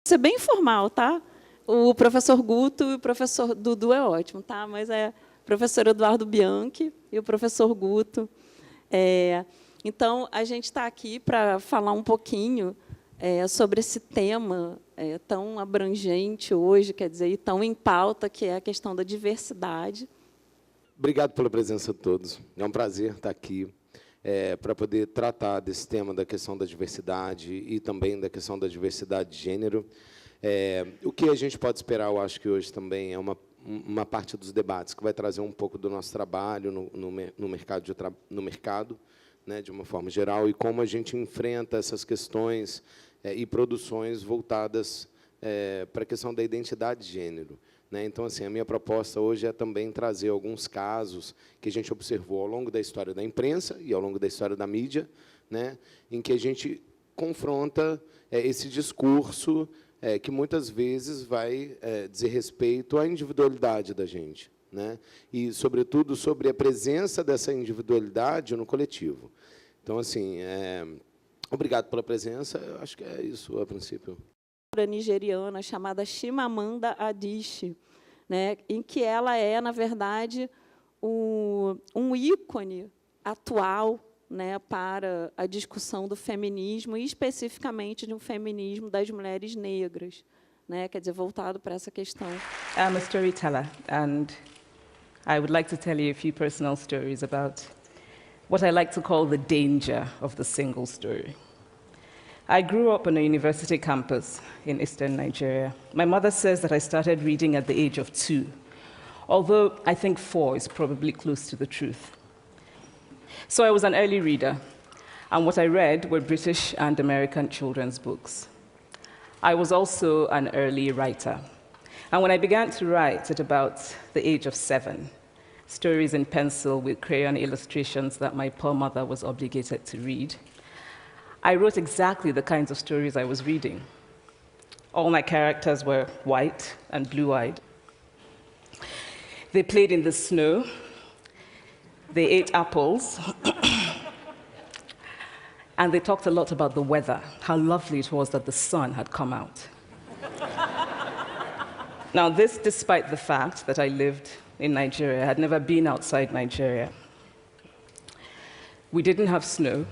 Isso é bem informal, tá? O professor Guto e o professor Dudu é ótimo, tá? Mas é o professor Eduardo Bianchi e o professor Guto. Então, a gente está aqui para falar um pouquinho sobre esse tema tão abrangente hoje, quer dizer, e tão em pauta, que é a questão da diversidade. Obrigado pela presença de todos. É um prazer estar aqui para poder tratar desse tema da questão da diversidade e também da questão da diversidade de gênero. O que a gente pode esperar, eu acho que hoje também é uma parte dos debates que vai trazer um pouco do nosso trabalho no mercado, né, de uma forma geral, e como a gente enfrenta essas questões e produções voltadas para a questão da identidade de gênero. Né? Então, assim, a minha proposta hoje é também trazer alguns casos que a gente observou ao longo da história da imprensa e ao longo da história da mídia, né, em que a gente confronta esse discurso que muitas vezes vai dizer respeito à individualidade da gente, né, e, sobretudo, sobre a presença dessa individualidade no coletivo. Então, assim, obrigado pela presença. Eu acho que é isso, a princípio. Nigeriana chamada Chimamanda Adichie, né, em que ela é, na verdade, um ícone atual, né, para a discussão do feminismo, e especificamente de um feminismo das mulheres negras, né, quer dizer, voltado para essa questão. I'm a storyteller, and I would like to tell you a few personal stories about what I like to call the danger of the single story. I grew up on a university campus in eastern Nigeria. My mother says that I started reading at the age of 2, although I think 4 is probably close to the truth. So I was an early reader, and what I read were British and American children's books. I was also an early writer. And when I began to write at about the age of 7, stories in pencil with crayon illustrations that my poor mother was obligated to read, I wrote exactly the kinds of stories I was reading. All my characters were white and blue-eyed. They played in the snow. They ate apples. And they talked a lot about the weather, how lovely it was that the sun had come out. Now, this despite the fact that I lived in Nigeria. I had never been outside Nigeria. We didn't have snow.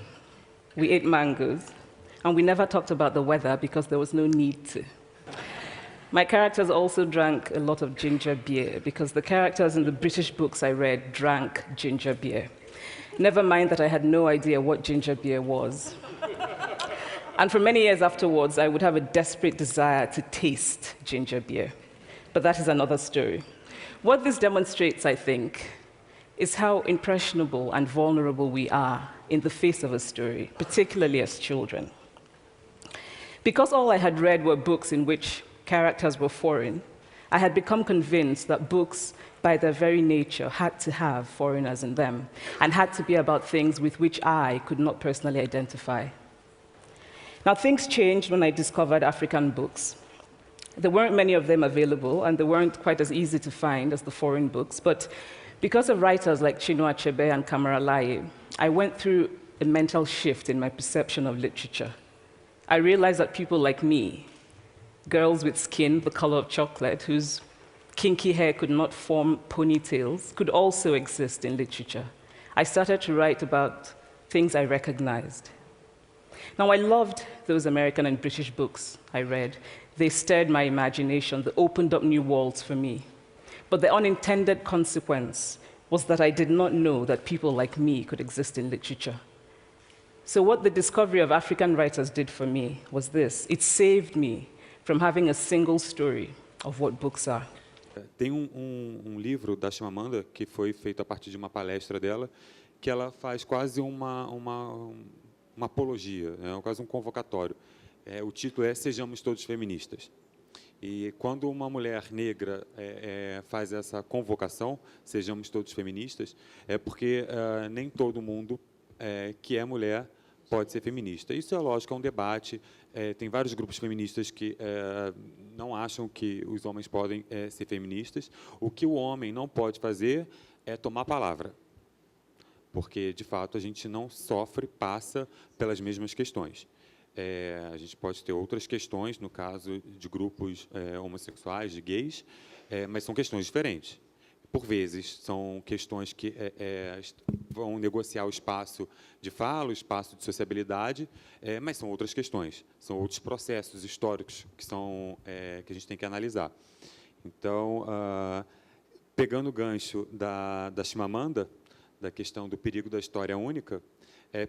We ate mangoes, and we never talked about the weather because there was no need to. My characters also drank a lot of ginger beer because the characters in the British books I read drank ginger beer. Never mind that I had no idea what ginger beer was. And for many years afterwards, I would have a desperate desire to taste ginger beer. But that is another story. What this demonstrates, I think, is how impressionable and vulnerable we are in the face of a story, particularly as children. Because all I had read were books in which characters were foreign, I had become convinced that books, by their very nature, had to have foreigners in them and had to be about things with which I could not personally identify. Now, things changed when I discovered African books. There weren't many of them available, and they weren't quite as easy to find as the foreign books, but because of writers like Chinua Achebe and Kamara Laye, I went through a mental shift in my perception of literature. I realized that people like me, girls with skin the color of chocolate, whose kinky hair could not form ponytails, could also exist in literature. I started to write about things I recognized. Now, I loved those American and British books I read. They stirred my imagination. They opened up new worlds for me. But the unintended consequence was that I did not know that people like me could exist in literature. So what the discovery of African writers did for me was this. It saved me from having a single story of what books are. Tem livro da Chimamanda que foi feito a partir de uma palestra dela, que ela faz quase uma apologia, quase um convocatório. O título é Sejamos Todos Feministas. E quando uma mulher negra faz essa convocação, Sejamos Todos Feministas, é porque nem todo mundo que é mulher pode ser feminista. Isso é lógico, é um debate. Tem vários grupos feministas que não acham que os homens podem ser feministas. O que o homem não pode fazer é tomar a palavra, porque, de fato, a gente não sofre, passa pelas mesmas questões. A gente pode ter outras questões, no caso de grupos homossexuais, de gays, mas são questões diferentes. Por vezes, são questões que vão negociar o espaço de fala, o espaço de sociabilidade, mas são outras questões, são outros processos históricos que a gente tem que analisar. Então, pegando o gancho da Chimamanda, da questão do perigo da história única,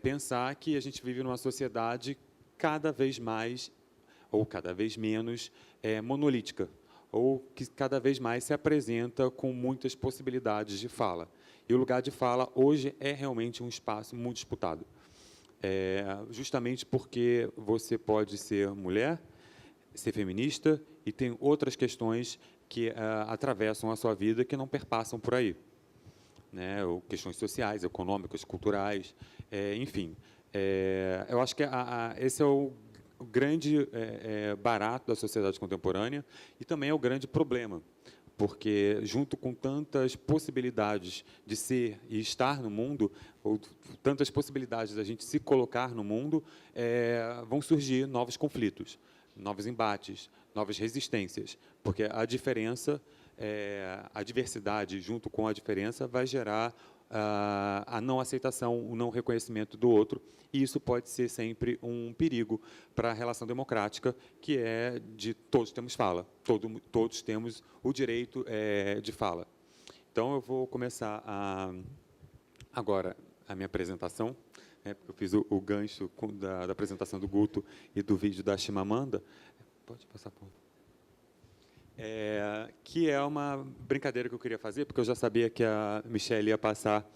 pensar que a gente vive numa sociedade cada vez mais, ou cada vez menos, monolítica, ou que cada vez mais se apresenta com muitas possibilidades de fala. E o lugar de fala, hoje, é realmente um espaço muito disputado. Justamente porque você pode ser mulher, ser feminista, e tem outras questões que atravessam a sua vida que não perpassam por aí. Né? Ou questões sociais, econômicas, culturais, enfim. Eu acho que esse é o grande barato da sociedade contemporânea e também é o grande problema, porque, junto com tantas possibilidades de ser e estar no mundo, ou tantas possibilidades da gente se colocar no mundo, vão surgir novos conflitos, novos embates, novas resistências, porque a diferença, a diversidade, junto com a diferença, vai gerar a não aceitação, o não reconhecimento do outro, e isso pode ser sempre um perigo para a relação democrática, que é de todos temos fala, todos temos o direito de fala. Então, eu vou começar agora a minha apresentação, porque eu fiz o gancho da apresentação do Guto e do vídeo da Chimamanda. Pode passar por... que é uma brincadeira que eu queria fazer, porque eu já sabia que a Michelle ia passar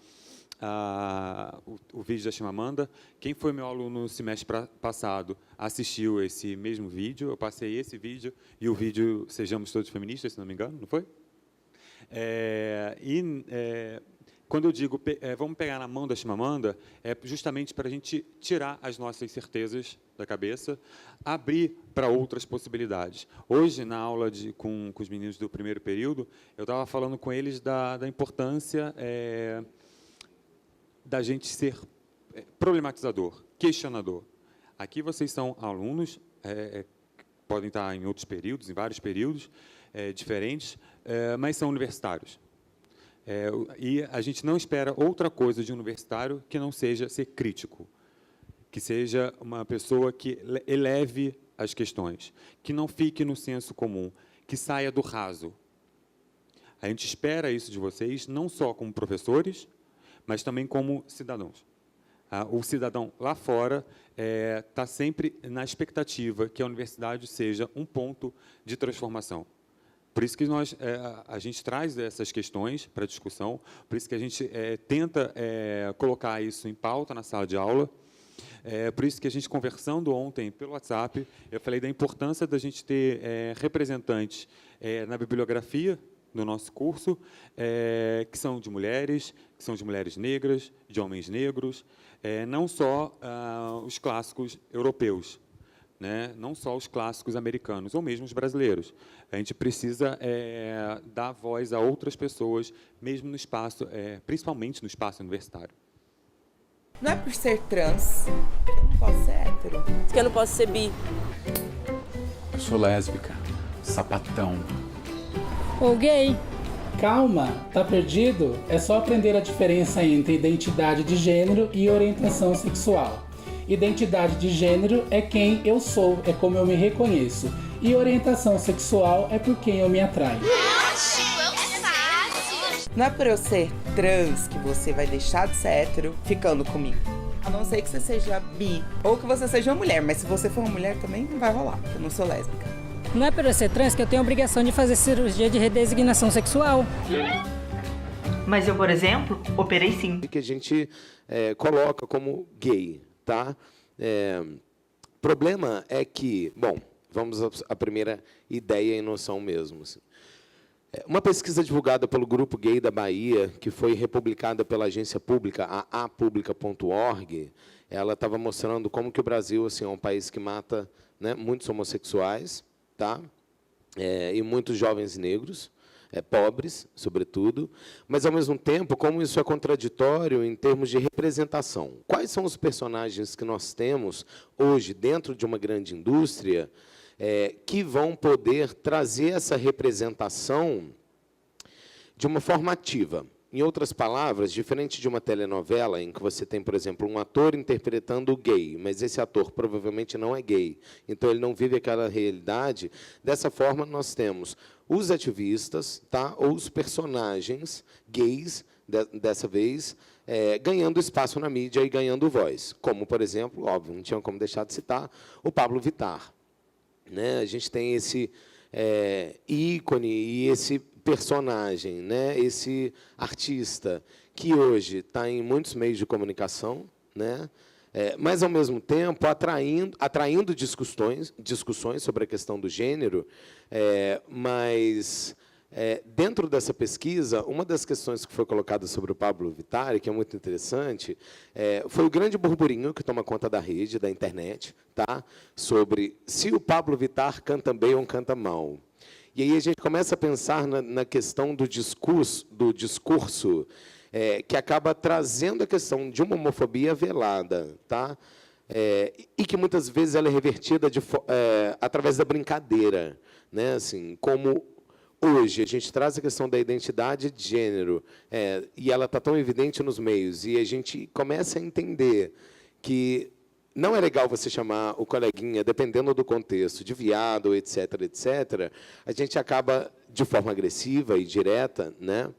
o vídeo da Chimamanda. Quem foi meu aluno no semestre passado assistiu esse mesmo vídeo. Eu passei esse vídeo e o vídeo Sejamos Todos Feministas, se não me engano, não foi? Quando eu digo vamos pegar na mão da Chimamanda, é justamente para a gente tirar as nossas certezas da cabeça, abrir para outras possibilidades. Hoje, na aula com os meninos do primeiro período, eu estava falando com eles da importância da gente ser problematizador, questionador. Aqui vocês são alunos, podem estar em outros períodos, em vários períodos diferentes, mas são universitários. E a gente não espera outra coisa de um universitário que não seja ser crítico, que seja uma pessoa que eleve as questões, que não fique no senso comum, que saia do raso. A gente espera isso de vocês, não só como professores, mas também como cidadãos. O cidadão lá fora está sempre na expectativa que a universidade seja um ponto de transformação. Por isso que a gente traz essas questões para discussão, por isso que a gente tenta colocar isso em pauta na sala de aula, por isso que a gente, conversando ontem pelo WhatsApp, eu falei da importância da gente ter representantes na bibliografia do nosso curso, que são de mulheres negras, de homens negros, não só os clássicos europeus, né? Não só os clássicos americanos, ou mesmo os brasileiros. A gente precisa dar voz a outras pessoas, mesmo no espaço, principalmente no espaço universitário. Não é por ser trans que eu não posso ser hétero. Que eu não posso ser bi. Eu sou lésbica, sapatão. Ou gay. Calma, tá perdido? É só aprender a diferença entre identidade de gênero e orientação sexual. Identidade de gênero é quem eu sou, é como eu me reconheço. E orientação sexual é por quem eu me atraio. Não é por eu ser trans que você vai deixar de ser hétero ficando comigo. A não ser que você seja bi ou que você seja uma mulher, mas se você for uma mulher também não vai rolar, porque eu não sou lésbica. Não é por eu ser trans que eu tenho a obrigação de fazer cirurgia de redesignação sexual. Mas eu, por exemplo, operei sim. Que a gente coloca como gay, tá? O problema é que, bom, vamos à primeira ideia e noção mesmo. Assim. Uma pesquisa divulgada pelo Grupo Gay da Bahia, que foi republicada pela agência pública, a apublica.org, ela estava mostrando como que o Brasil assim, é um país que mata, né, muitos homossexuais, tá? E muitos jovens negros, pobres, sobretudo, mas, ao mesmo tempo, como isso é contraditório em termos de representação. Quais são os personagens que nós temos hoje dentro de uma grande indústria que vão poder trazer essa representação de uma forma ativa? Em outras palavras, diferente de uma telenovela em que você tem, por exemplo, um ator interpretando o gay, mas esse ator provavelmente não é gay, então ele não vive aquela realidade. Dessa forma, nós temos os ativistas, tá, ou os personagens gays, dessa vez, ganhando espaço na mídia e ganhando voz. Como, por exemplo, óbvio, não tinha como deixar de citar, o Pablo Vittar. Né? A gente tem esse ícone e esse personagem, né? Esse artista que hoje está em muitos meios de comunicação, né? Mas, ao mesmo tempo, atraindo discussões sobre a questão do gênero, mas, dentro dessa pesquisa, uma das questões que foi colocada sobre o Pablo Vittar, que é muito interessante, foi o grande burburinho que toma conta da rede, da internet, tá? Sobre se o Pablo Vittar canta bem ou canta mal. E aí a gente começa a pensar na questão do discurso que acaba trazendo a questão de uma homofobia velada, tá? E que muitas vezes ela é revertida através da brincadeira, né? Assim, como hoje a gente traz a questão da identidade de gênero e ela está tão evidente nos meios e a gente começa a entender que não é legal você chamar o coleguinha, dependendo do contexto, de viado, etc., etc., a gente acaba, de forma agressiva e direta, né?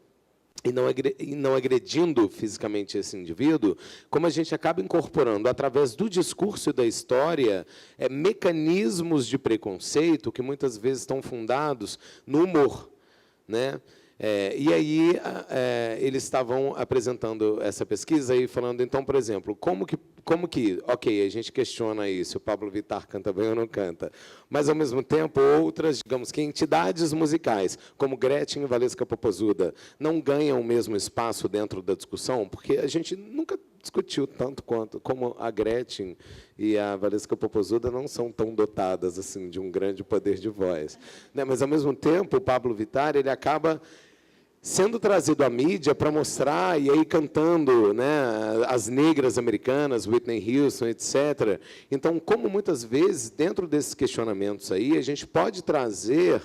E não agredindo fisicamente esse indivíduo, como a gente acaba incorporando, através do discurso e da história, mecanismos de preconceito que, muitas vezes, estão fundados no humor. Né? E aí eles estavam apresentando essa pesquisa e falando, então, por exemplo, como que, ok, a gente questiona aí se o Pablo Vittar canta bem ou não canta, mas, ao mesmo tempo, outras, digamos que entidades musicais, como Gretchen e Valesca Popozuda, não ganham o mesmo espaço dentro da discussão, porque a gente nunca discutiu tanto como a Gretchen e a Valesca Popozuda não são tão dotadas assim de um grande poder de voz. Né? Mas, ao mesmo tempo, o Pablo Vittar ele acaba sendo trazido à mídia para mostrar, e aí cantando, né, as negras americanas, Whitney Houston, etc. Então, como muitas vezes, dentro desses questionamentos aí, a gente pode trazer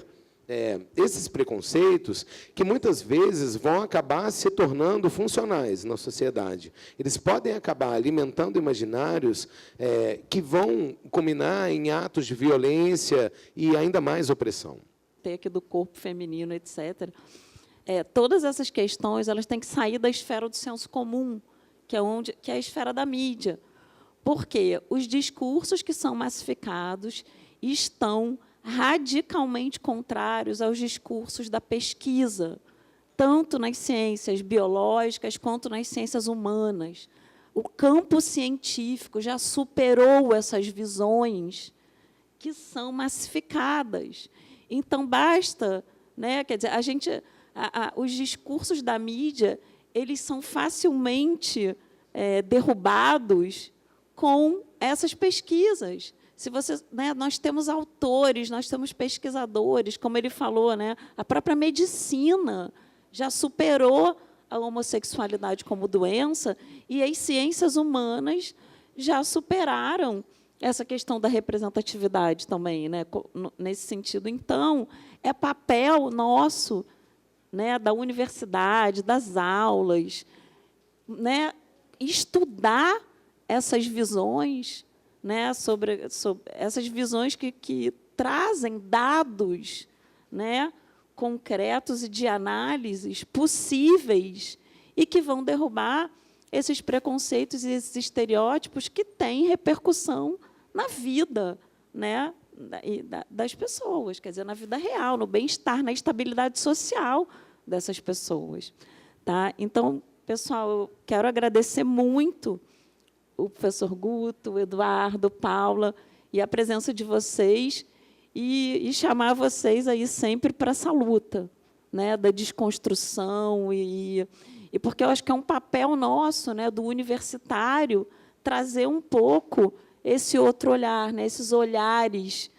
esses preconceitos que, muitas vezes, vão acabar se tornando funcionais na sociedade. Eles podem acabar alimentando imaginários que vão culminar em atos de violência e ainda mais opressão. Tem aqui do corpo feminino, etc., todas essas questões elas têm que sair da esfera do senso comum, que é a esfera da mídia. Porque os discursos que são massificados estão radicalmente contrários aos discursos da pesquisa, tanto nas ciências biológicas quanto nas ciências humanas. O campo científico já superou essas visões que são massificadas. Então, basta, né, quer dizer, os discursos da mídia eles são facilmente derrubados com essas pesquisas. Se você, né, nós temos autores, nós temos pesquisadores, como ele falou, né, a própria medicina já superou a homossexualidade como doença e as ciências humanas já superaram essa questão da representatividade também, né, nesse sentido. Então, é papel nosso, né, da universidade, das aulas, né, estudar essas visões, né, sobre essas visões que trazem dados, né, concretos e de análises possíveis e que vão derrubar esses preconceitos e esses estereótipos que têm repercussão na vida, né, das pessoas, quer dizer, na vida real, no bem-estar, na estabilidade social dessas pessoas. Tá? Então, pessoal, eu quero agradecer muito o professor Guto, o Eduardo, Paula, e a presença de vocês, e chamar vocês aí sempre para essa luta, né, da desconstrução, e porque eu acho que é um papel nosso, né, do universitário, trazer um pouco esse outro olhar, né, esses olhares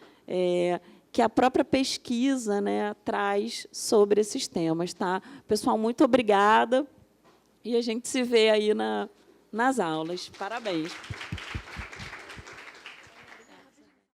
que a própria pesquisa, né, traz sobre esses temas. Tá? Pessoal, muito obrigada. E a gente se vê aí nas aulas. Parabéns.